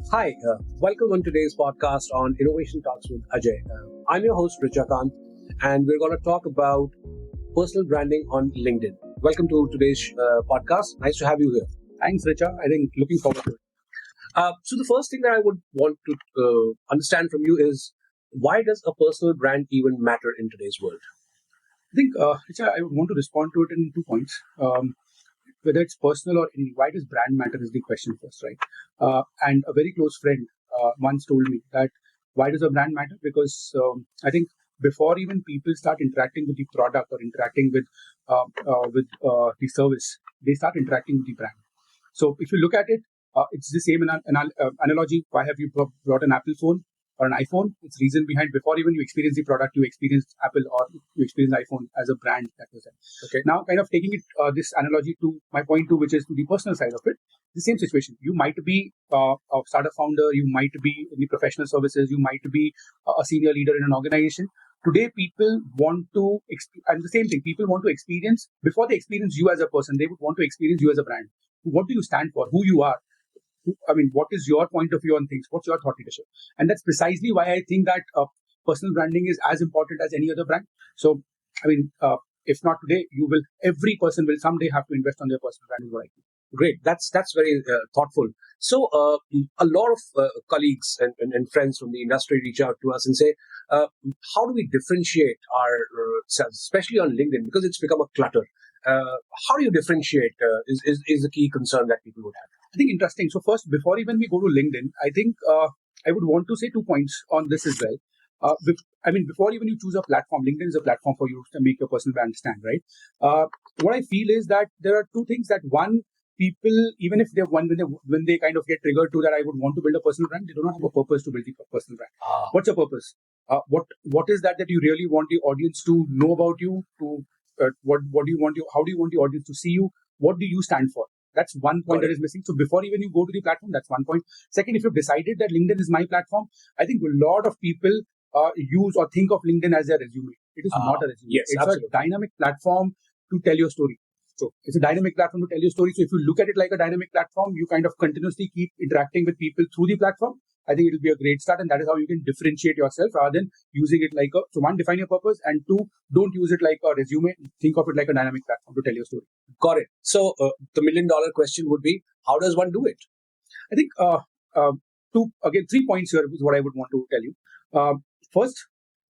Hi, welcome on today's podcast on Innovation Talks with Ajay. I'm your host, Richa Kant, and we're going to talk about personal branding on LinkedIn. Welcome to today's podcast. Nice to have you here. Thanks, Richa. I think looking forward to it. So, the first thing that I would want to understand from you is why does a personal brand even matter in today's world? I think, Richa, I would want to respond to it in 2 points. Whether it's personal or any, why does brand matter is the question first, right? And a very close friend once told me that why does a brand matter? Because I think before even people start interacting with the product or interacting with the service, they start interacting with the brand. So if you look at it, it's the same analogy. Why have you brought an Apple phone or an iPhone? It's reason behind before even you experience the product, you experience Apple or you experience iPhone as a brand that was there. Okay. Now, kind of taking it this analogy to my point two, which is to the personal side of it, the same situation. You might be a startup founder, you might be in the professional services, you might be a senior leader in an organization. Today, people want to, and the same thing, people want to experience, before they experience you as a person, they would want to experience you as a brand. What do you stand for? Who you are? What is your point of view on things? What's your thought leadership? And that's precisely why I think that personal branding is as important as any other brand. So, if not today, every person will someday have to invest on their personal brand, is what I think. Great. That's very thoughtful. So, a lot of colleagues and friends from the industry reach out to us and say, how do we differentiate ourselves, especially on LinkedIn, because it's become a clutter? How do you differentiate is the key concern that people would have. I think interesting. So first, before even we go to LinkedIn, I think I would want to say 2 points on this as well. Before even you choose a platform, LinkedIn is a platform for you to make your personal brand stand, right? What I feel is that there are two things that one, people, even if when they kind of get triggered to that, I would want to build a personal brand, they do not have a purpose to build a personal brand. What's your purpose? What is that you really want the audience to know about you? What do you want how do you want the audience to see you? What do you stand for? That's one point that is missing. So before even you go to the platform, that's one point. Second, if you've decided that LinkedIn is my platform, I think a lot of people use or think of LinkedIn as their resume. It is not a resume. Yes, it's absolutely. a dynamic platform to tell your story. So it's a dynamic platform to tell your story. So if you look at it like a dynamic platform, you kind of continuously keep interacting with people through the platform. I think it will be a great start, and that is how you can differentiate yourself rather than using it like so one, define your purpose, and two, don't use it like a resume. Think of it like a dynamic platform to tell your story. Got it. So the $1,000,000 question would be, how does one do it? I think 3 points here is what I would want to tell you. First,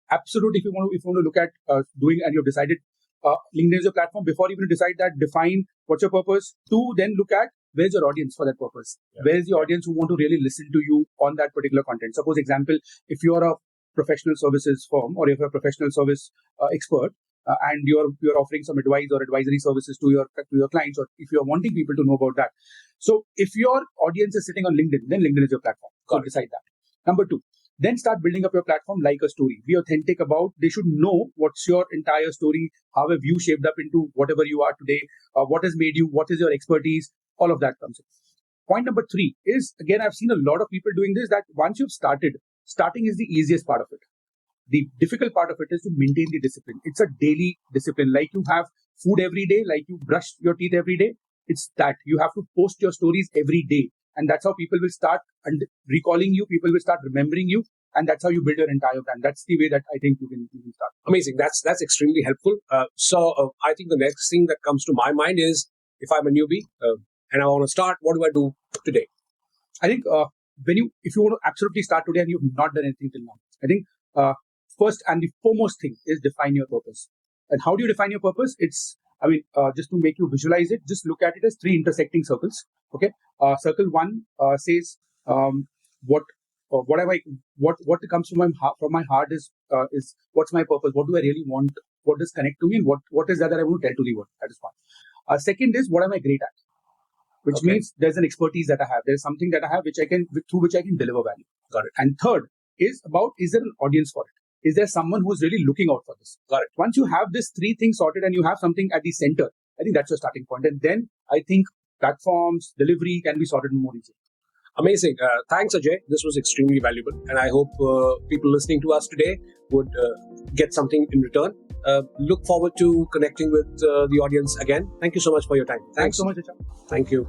absolutely, if you want to look at doing, and you've decided LinkedIn is your platform, before even you decide that, define what's your purpose. Two, then look at where's your audience for that purpose. Yeah. Where's the audience who want to really listen to you on that particular content? Suppose, example, if you're a professional services firm or if you're a professional service expert, and you're offering some advice or advisory services to your clients, or if you're wanting people to know about that. So if your audience is sitting on LinkedIn, then LinkedIn is your platform. So decide that. Number two, then start building up your platform like a story. Be authentic about, they should know what's your entire story, how have you shaped up into whatever you are today, what has made you, what is your expertise, all of that comes in. Point number three is, again, I've seen a lot of people doing this, that once you've starting is the easiest part of it. The difficult part of it is to maintain the discipline. It's a daily discipline. Like you have food every day, like you brush your teeth every day. It's that you have to post your stories every day. And that's how people will start recalling you. People will start remembering you. And that's how you build your entire brand. That's the way that I think you can start. Amazing. That's extremely helpful. So I think the next thing that comes to my mind is, if I'm a newbie and I want to start, what do I do today? I think if you want to absolutely start today and you've not done anything till now, I think first and the foremost thing is define your purpose. And how do you define your purpose? It's, just to make you visualize it, just look at it as three intersecting circles. Okay. Circle one says what comes from my heart is what's my purpose? What do I really want? What does connect to me? And what is that I want to tell to the world? That is one. Second is, what am I great at? Which means there's an expertise that I have. There's something that I have through which I can deliver value. Got it. And third is about, is there an audience for it? Is there someone who's really looking out for this? Got it. Once you have these three things sorted and you have something at the center, I think that's your starting point. And then I think platforms, delivery can be sorted more easily. Amazing. Thanks, Ajay. This was extremely valuable. And I hope people listening to us today would get something in return. Look forward to connecting with the audience again. Thank you so much for your time. Thanks so much, Richa. Thank you.